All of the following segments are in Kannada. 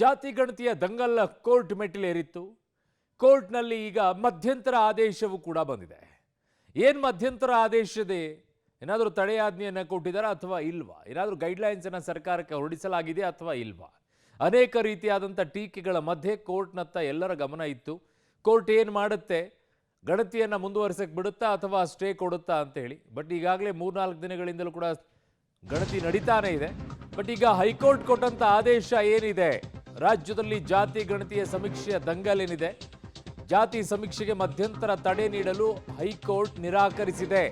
ಜಾತಿ ಗಣತಿಯ ದಂಗಲ್ ಕೋರ್ಟ್ ಮೆಟ್ಟಿಲೇರಿತ್ತು. ಕೋರ್ಟ್ನಲ್ಲಿ ಈಗ ಮಧ್ಯಂತರ ಆದೇಶವೂ ಕೂಡ ಬಂದಿದೆ. ಏನು ಮಧ್ಯಂತರ ಆದೇಶ ಇದೆ? ಏನಾದರೂ ತಡೆಯಾಜ್ಞೆಯನ್ನು ಕೊಟ್ಟಿದ್ದಾರಾ ಅಥವಾ ಇಲ್ವಾ? ಏನಾದರೂ ಗೈಡ್ಲೈನ್ಸನ್ನು ಸರ್ಕಾರಕ್ಕೆ ಹೊರಡಿಸಲಾಗಿದೆ ಅಥವಾ ಇಲ್ವಾ? ಅನೇಕ ರೀತಿಯಾದಂಥ ಟೀಕೆಗಳ ಮಧ್ಯೆ ಕೋರ್ಟ್ನತ್ತ ಎಲ್ಲರ ಗಮನ ಇತ್ತು. ಕೋರ್ಟ್ ಏನು ಮಾಡುತ್ತೆ, ಗಣತಿಯನ್ನು ಮುಂದುವರಿಸಕ್ಕೆ ಬಿಡುತ್ತಾ ಅಥವಾ ಸ್ಟೇ ಕೊಡುತ್ತಾ ಅಂತೇಳಿ. ಬಟ್ ಈಗಾಗಲೇ 3-4 ದಿನಗಳಿಂದಲೂ ಕೂಡ ಗಣತಿ ನಡೀತಾನೆ ಇದೆ. ಬಟ್ ಈಗ ಹೈಕೋರ್ಟ್ ಕೊಟ್ಟಂತ ಆದೇಶ ಏನಿದೆ, ರಾಜ್ಯದಲ್ಲಿ ಜಾತಿ ಗಣತಿಯ ಸಮೀಕ್ಷೆಯ ದಂಗಲೇನಿದೆ, ಜಾತಿ ಸಮೀಕ್ಷೆಗೆ ಮಧ್ಯಂತರ ತಡೆ ನೀಡಲು ಹೈಕೋರ್ಟ್ ನಿರಾಕರಿಸಿದೆ.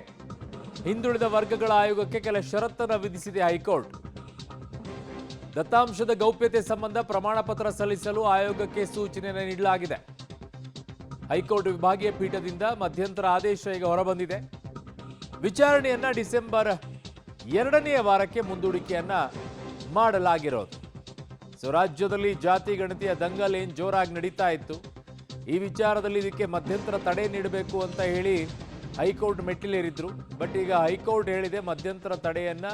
ಹಿಂದುಳಿದ ವರ್ಗಗಳ ಆಯೋಗಕ್ಕೆ ಕೆಲ ಷರತ್ತನ್ನು ವಿಧಿಸಿದೆ ಹೈಕೋರ್ಟ್. ದತ್ತಾಂಶದ ಗೌಪ್ಯತೆ ಸಂಬಂಧ ಪ್ರಮಾಣ ಪತ್ರ ಸಲ್ಲಿಸಲು ಆಯೋಗಕ್ಕೆ ಸೂಚನೆಯನ್ನು ನೀಡಲಾಗಿದೆ. ಹೈಕೋರ್ಟ್ ವಿಭಾಗೀಯ ಪೀಠದಿಂದ ಮಧ್ಯಂತರ ಆದೇಶ ಈಗ ಹೊರಬಂದಿದೆ. ವಿಚಾರಣೆಯನ್ನ ಡಿಸೆಂಬರ್ 2ನೇ ವಾರಕ್ಕೆ ಮುಂದೂಡಿಕೆಯನ್ನ ಮಾಡಲಾಗಿರೋದು. ರಾಜ್ಯದಲ್ಲಿ ಜಾತಿ ಗಣತಿಯ ದಂಗಲ್ ಏನು ಜೋರಾಗಿ ನಡೀತಾ ಇತ್ತು, ಈ ವಿಚಾರದಲ್ಲಿ ಇದಕ್ಕೆ ಮಧ್ಯಂತರ ತಡೆ ನೀಡಬೇಕು ಅಂತ ಹೇಳಿ ಹೈಕೋರ್ಟ್ ಮೆಟ್ಟಿಲೇರಿದ್ರು. ಬಟ್ ಈಗ ಹೈಕೋರ್ಟ್ ಹೇಳಿದೆ ಮಧ್ಯಂತರ ತಡೆಯನ್ನ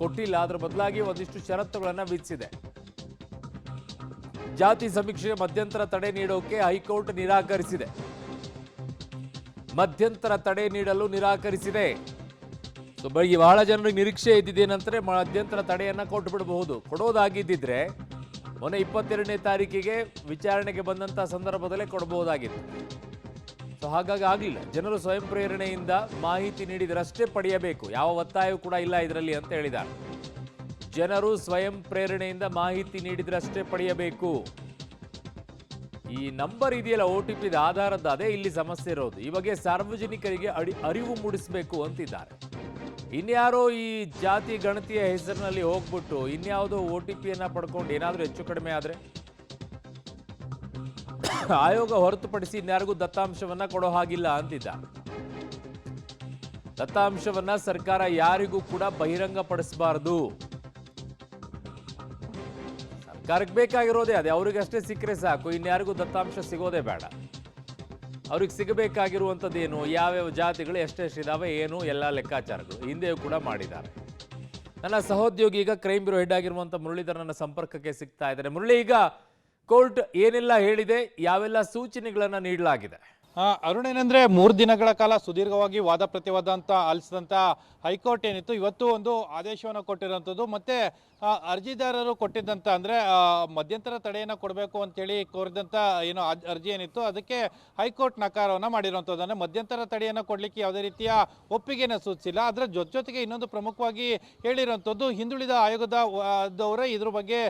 ಕೊಟ್ಟಿಲ್ಲ, ಅದರ ಬದಲಾಗಿ ಒಂದಿಷ್ಟು ಷರತ್ತುಗಳನ್ನು ವಿಧಿಸಿದೆ. ಜಾತಿ ಸಮೀಕ್ಷೆಗೆ ಮಧ್ಯಂತರ ತಡೆ ನೀಡೋಕೆ ಹೈಕೋರ್ಟ್ ನಿರಾಕರಿಸಿದೆ. ಮಧ್ಯಂತರ ತಡೆ ನೀಡಲು ನಿರಾಕರಿಸಿದೆ. ಬಹಳ ಜನರಿಗೆ ನಿರೀಕ್ಷೆ ಇದ್ದಿದ್ದೇನಂದ್ರೆ ಮಧ್ಯಂತರ ತಡೆಯನ್ನ ಕೊಟ್ಟು ಬಿಡಬಹುದು. ಕೊಡೋದಾಗಿದ್ದಿದ್ರೆ ಮೊನ್ನೆ 22ನೇ ತಾರೀಕಿಗೆ ವಿಚಾರಣೆಗೆ ಬಂದಂತ ಸಂದರ್ಭದಲ್ಲೇ ಕೊಡಬಹುದಾಗಿತ್ತು. ಹಾಗಾಗಿ ಆಗಲಿಲ್ಲ. ಜನರು ಸ್ವಯಂ ಪ್ರೇರಣೆಯಿಂದ ಮಾಹಿತಿ ನೀಡಿದರಷ್ಟೇ ಪಡೆಯಬೇಕು, ಯಾವ ಒತ್ತಾಯವೂ ಕೂಡ ಇಲ್ಲ ಇದರಲ್ಲಿ ಅಂತ ಹೇಳಿದ್ದಾರೆ. ಜನರು ಸ್ವಯಂ ಪ್ರೇರಣೆಯಿಂದ ಮಾಹಿತಿ ನೀಡಿದರಷ್ಟೇ ಪಡೆಯಬೇಕು. ಈ ನಂಬರ್ ಇದೆಯಲ್ಲ OTP ಆಧಾರದ, ಅದೇ ಇಲ್ಲಿ ಸಮಸ್ಯೆ ಇರೋದು. ಈ ಬಗ್ಗೆ ಸಾರ್ವಜನಿಕರಿಗೆ ಅರಿವು ಮೂಡಿಸಬೇಕು ಅಂತಿದ್ದಾರೆ. ಇನ್ಯಾರೋ ಈ ಜಾತಿ ಗಣತಿಯ ಹೆಸರಿನಲ್ಲಿ ಹೋಗ್ಬಿಟ್ಟು ಇನ್ಯಾವುದೋ OTPಯನ್ನ ಪಡ್ಕೊಂಡು ಏನಾದರೂ ಹೆಚ್ಚು ಕಡಿಮೆ ಆದರೆ ಆಯೋಗ ಹೊರತುಪಡಿಸಿ ಇನ್ಯಾರಿಗೂ ದತ್ತಾಂಶವನ್ನ ಕೊಡೋ ಹಾಗಿಲ್ಲ ಅಂತಿದ್ದಾರೆ. ದತ್ತಾಂಶವನ್ನ ಸರ್ಕಾರ ಯಾರಿಗೂ ಕೂಡ ಬಹಿರಂಗಪಡಿಸಬಾರದು. ಸರ್ಕಾರಕ್ಕೆ ಬೇಕಾಗಿರೋದೇ ಅದೇ, ಅವರಿಗಷ್ಟೇ ಸಿಕ್ಕರೆ ಸಾಕು, ಇನ್ಯಾರಿಗೂ ದತ್ತಾಂಶ ಸಿಗೋದೇ ಬೇಡ. ಅವ್ರಿಗೆ ಸಿಗಬೇಕಾಗಿರುವಂಥದ್ದೇನು, ಯಾವ್ಯಾವ ಜಾತಿಗಳು ಎಷ್ಟೆಷ್ಟಿದಾವೆ, ಏನು ಎಲ್ಲ ಲೆಕ್ಕಾಚಾರಗಳು ಹಿಂದೆಯೂ ಕೂಡ ಮಾಡಿದ್ದಾರೆ. ನನ್ನ ಸಹೋದ್ಯೋಗಿ ಈಗ ಕ್ರೈಮ್ ಬ್ಯೂರೋ ಹೆಡ್ ಆಗಿರುವಂಥ ಮುರಳೀಧರ್ ನನ್ನ ಸಂಪರ್ಕಕ್ಕೆ ಸಿಗ್ತಾ ಇದ್ದಾರೆ. ಮುರಳಿ, ಈಗ ಕೋರ್ಟ್ ಏನೆಲ್ಲ ಹೇಳಿದೆ, ಯಾವೆಲ್ಲ ಸೂಚನೆಗಳನ್ನು ನೀಡಲಾಗಿದೆ? ಅರುಣ್, ಏನಂದ್ರೆ 3 ದಿನಗಳ ಕಾಲ ಸುದೀರ್ಘವಾಗಿ ವಾದ ಪ್ರತಿವಾದ ಅಂತ ಆಲಿಸಿದಂಥ ಹೈಕೋರ್ಟ್ ಏನಿತ್ತು, ಇವತ್ತು ಒಂದು ಆದೇಶವನ್ನು ಕೊಟ್ಟಿರುವಂಥದ್ದು. ಮತ್ತೆ ಅರ್ಜಿದಾರರು ಕೊಟ್ಟಿದ್ದಂಥ ಅಂದರೆ ಮಧ್ಯಂತರ ತಡೆಯನ್ನು ಕೊಡಬೇಕು ಅಂತೇಳಿ ಕೋರಿದಂಥ ಏನು ಅರ್ಜಿ ಏನಿತ್ತು ಅದಕ್ಕೆ ಹೈಕೋರ್ಟ್ ನಕಾರವನ್ನು ಮಾಡಿರುವಂಥದ್ದು. ಅಂದರೆ ಮಧ್ಯಂತರ ತಡೆಯನ್ನು ಕೊಡಲಿಕ್ಕೆ ಯಾವುದೇ ರೀತಿಯ ಒಪ್ಪಿಗೆಯನ್ನು ಸೂಚಿಸಿಲ್ಲ. ಅದರ ಜೊತೆಗೆ ಇನ್ನೊಂದು ಪ್ರಮುಖವಾಗಿ ಹೇಳಿರುವಂಥದ್ದು, ಹಿಂದುಳಿದ ಆಯೋಗದವರೇ ಇದ್ರ ಬಗ್ಗೆ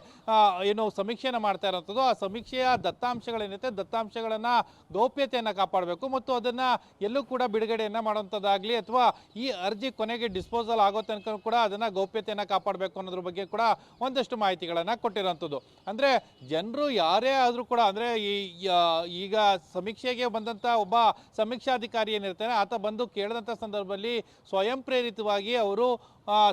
ಏನು ಸಮೀಕ್ಷೆಯನ್ನು ಮಾಡ್ತಾ ಇರುವಂಥದ್ದು. ಆ ಸಮೀಕ್ಷೆಯ ದತ್ತಾಂಶಗಳೇನಿರುತ್ತೆ, ದತ್ತಾಂಶಗಳನ್ನು ಗೌಪ್ಯತೆಯನ್ನು ಕಾಪಾಡಬೇಕು ಮತ್ತು ಅದನ್ನು ಎಲ್ಲೂ ಕೂಡ ಬಿಡುಗಡೆಯನ್ನು ಮಾಡುವಂಥದ್ದಾಗಲಿ ಅಥವಾ ಈ ಅರ್ಜಿ ಕೊನೆಗೆ ಡಿಸ್ಪೋಸಲ್ ಆಗೋ ತನಕ ಕೂಡ ಅದನ್ನು ಗೌಪ್ಯತೆಯನ್ನು ಕಾಪಾಡಬೇಕು ಅನ್ನೋದ್ರ ಬಗ್ಗೆ ಕೂಡ ಒಂದಷ್ಟು ಮಾಹಿತಿಗಳನ್ನು ಕೊಟ್ಟಿರುವಂಥದ್ದು. ಅಂದರೆ ಜನರು ಯಾರೇ ಆದರೂ ಕೂಡ, ಅಂದರೆ ಈಗ ಸಮೀಕ್ಷೆಗೆ ಬಂದಂಥ ಒಬ್ಬ ಸಮೀಕ್ಷಾಧಿಕಾರಿ ಏನಿರ್ತಾನೆ ಆತ ಬಂದು ಕೇಳಿದಂಥ ಸಂದರ್ಭದಲ್ಲಿ ಸ್ವಯಂ ಪ್ರೇರಿತವಾಗಿ ಅವರು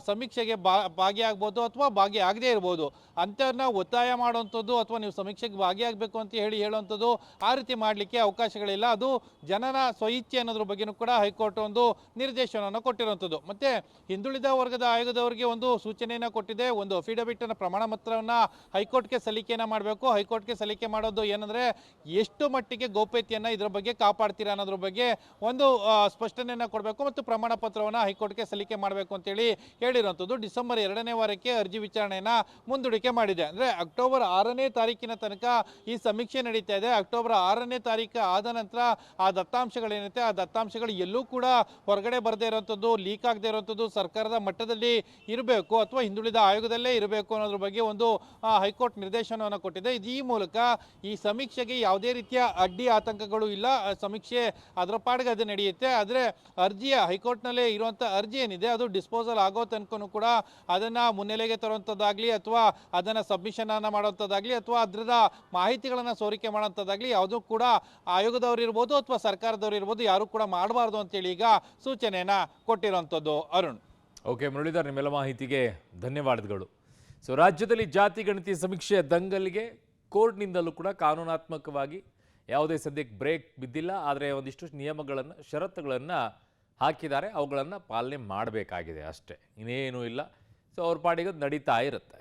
ಸಮೀಕ್ಷೆಗೆ ಭಾಗಿಯಾಗ್ಬೋದು ಅಥವಾ ಭಾಗಿಯಾಗದೇ ಇರ್ಬೋದು. ಅಂಥವ್ರನ್ನ ಒತ್ತಾಯ ಮಾಡುವಂಥದ್ದು ಅಥವಾ ನೀವು ಸಮೀಕ್ಷೆಗೆ ಭಾಗಿಯಾಗಬೇಕು ಅಂತ ಹೇಳುವಂಥದ್ದು ಆ ರೀತಿ ಮಾಡಲಿಕ್ಕೆ ಅವಕಾಶಗಳಿಲ್ಲ. ಅದು ಜನರ ಸ್ವಇಚ್ಛೆ ಅನ್ನೋದ್ರ ಬಗ್ಗೆಯೂ ಕೂಡ ಹೈಕೋರ್ಟ್ ಒಂದು ನಿರ್ದೇಶನವನ್ನು ಕೊಟ್ಟಿರುವಂಥದ್ದು. ಮತ್ತು ಹಿಂದುಳಿದ ವರ್ಗದ ಆಯೋಗದವರಿಗೆ ಒಂದು ಸೂಚನೆಯನ್ನು ಕೊಟ್ಟಿದೆ. ಒಂದು ಅಫಿಡವಿಟನ್ನು ಪ್ರಮಾಣ ಪತ್ರವನ್ನು ಹೈಕೋರ್ಟ್ಗೆ ಸಲ್ಲಿಕೆಯನ್ನು ಮಾಡಬೇಕು. ಹೈಕೋರ್ಟ್ಗೆ ಸಲ್ಲಿಕೆ ಮಾಡೋದು ಏನಂದರೆ ಎಷ್ಟು ಮಟ್ಟಿಗೆ ಗೌಪ್ಯತೆಯನ್ನು ಇದರ ಬಗ್ಗೆ ಕಾಪಾಡ್ತೀರಾ ಅನ್ನೋದ್ರ ಬಗ್ಗೆ ಒಂದು ಸ್ಪಷ್ಟನೆಯನ್ನು ಕೊಡಬೇಕು ಮತ್ತು ಪ್ರಮಾಣ ಪತ್ರವನ್ನು ಹೈಕೋರ್ಟ್ಗೆ ಸಲ್ಲಿಕೆ ಮಾಡಬೇಕು ಅಂತೇಳಿ ಹೇಳಿರುವಂಥದ್ದು. ಡಿಸೆಂಬರ್ 2ನೇ ವಾರಕ್ಕೆ ಅರ್ಜಿ ವಿಚಾರಣೆಯನ್ನು ಮುಂದೂಡಿಕೆ ಮಾಡಿದೆ. ಅಂದರೆ ಅಕ್ಟೋಬರ್ 6ನೇ ತಾರೀಕಿನ ತನಕ ಈ ಸಮೀಕ್ಷೆ ನಡೀತಾ ಇದೆ. ಅಕ್ಟೋಬರ್ 6ನೇ ತಾರೀಕು ಆದ ನಂತರ ಆ ದತ್ತಾಂಶಗಳೇನಿದೆ ಆ ದತ್ತಾಂಶಗಳು ಎಲ್ಲೂ ಕೂಡ ಹೊರಗಡೆ ಬರದೇ ಇರುವಂಥದ್ದು, ಲೀಕ್ ಆಗದೆ ಇರುವಂಥದ್ದು ಸರ್ಕಾರದ ಮಟ್ಟದಲ್ಲಿ ಇರಬೇಕು ಅಥವಾ ಹಿಂದುಳಿದ ಆಯೋಗದಲ್ಲೇ ಇರಬೇಕು ಅನ್ನೋದ್ರ ಬಗ್ಗೆ ಒಂದು ಹೈಕೋರ್ಟ್ ನಿರ್ದೇಶನವನ್ನು ಕೊಟ್ಟಿದೆ. ಈ ಮೂಲಕ ಈ ಸಮೀಕ್ಷೆಗೆ ಯಾವುದೇ ರೀತಿಯ ಅಡ್ಡಿ ಆತಂಕಗಳು ಇಲ್ಲ. ಸಮೀಕ್ಷೆ ಅದರ ಪಾಡಿಗೆ ಅದು ನಡೆಯುತ್ತೆ. ಆದರೆ ಅರ್ಜಿಯ ಹೈಕೋರ್ಟ್ನಲ್ಲೇ ಇರುವಂಥ ಅರ್ಜಿ ಏನಿದೆ ಅದು ಡಿಸ್ಪೋಸಲ್ ಆಗೋ ತನಕನೂ ಕೂಡ ಅದನ್ನು ಮುನ್ನೆಲೆಗೆ ತರುವಂಥದ್ದಾಗಲಿ ಅಥವಾ ಅದನ್ನು ಸಬ್ಮಿಷನ್ ಅನ್ನು ಮಾಡುವಂಥದ್ದಾಗಲಿ ಅಥವಾ ಅದರ ಮಾಹಿತಿಗಳನ್ನು ಸೋರಿಕೆ ಮಾಡುವಂಥದ್ದಾಗಲಿ ಯಾವುದೂ ಕೂಡ ಆಯೋಗದವರು ಇರ್ಬೋದು ಅಥವಾ ಸರ್ಕಾರದವರು ಇರ್ಬೋದು ಯಾರು ಕೂಡ ಮಾಡಬಾರ್ದು ಅಂತೇಳಿ ಈಗ ಸೂಚನೆಯನ್ನು ಕೊಟ್ಟಿರುವಂಥದ್ದು. ಅರುಣ್. ಓಕೆ ಮುರಳೀಧರ್, ನಿಮ್ಮೆಲ್ಲ ಮಾಹಿತಿಗೆ ಧನ್ಯವಾದಗಳು. ರಾಜ್ಯದಲ್ಲಿ ಜಾತಿ ಗಣತಿ ಸಮೀಕ್ಷೆಯ ದಂಗಲ್ಗೆ ಕೋರ್ಟ್ನಿಂದಲೂ ಕೂಡ ಕಾನೂನಾತ್ಮಕವಾಗಿ ಯಾವುದೇ ಸದ್ಯಕ್ಕೆ ಬ್ರೇಕ್ ಬಿದ್ದಿಲ್ಲ. ಆದರೆ ಒಂದಿಷ್ಟು ನಿಯಮಗಳನ್ನು, ಷರತ್ತುಗಳನ್ನು ಹಾಕಿದ್ದಾರೆ, ಅವುಗಳನ್ನು ಪಾಲನೆ ಮಾಡಬೇಕಾಗಿದೆ ಅಷ್ಟೇ, ಇನ್ನೇನೂ ಇಲ್ಲ. ಅವ್ರ ಪಾಡಿಗೆ ನಡೀತಾ ಇರುತ್ತೆ.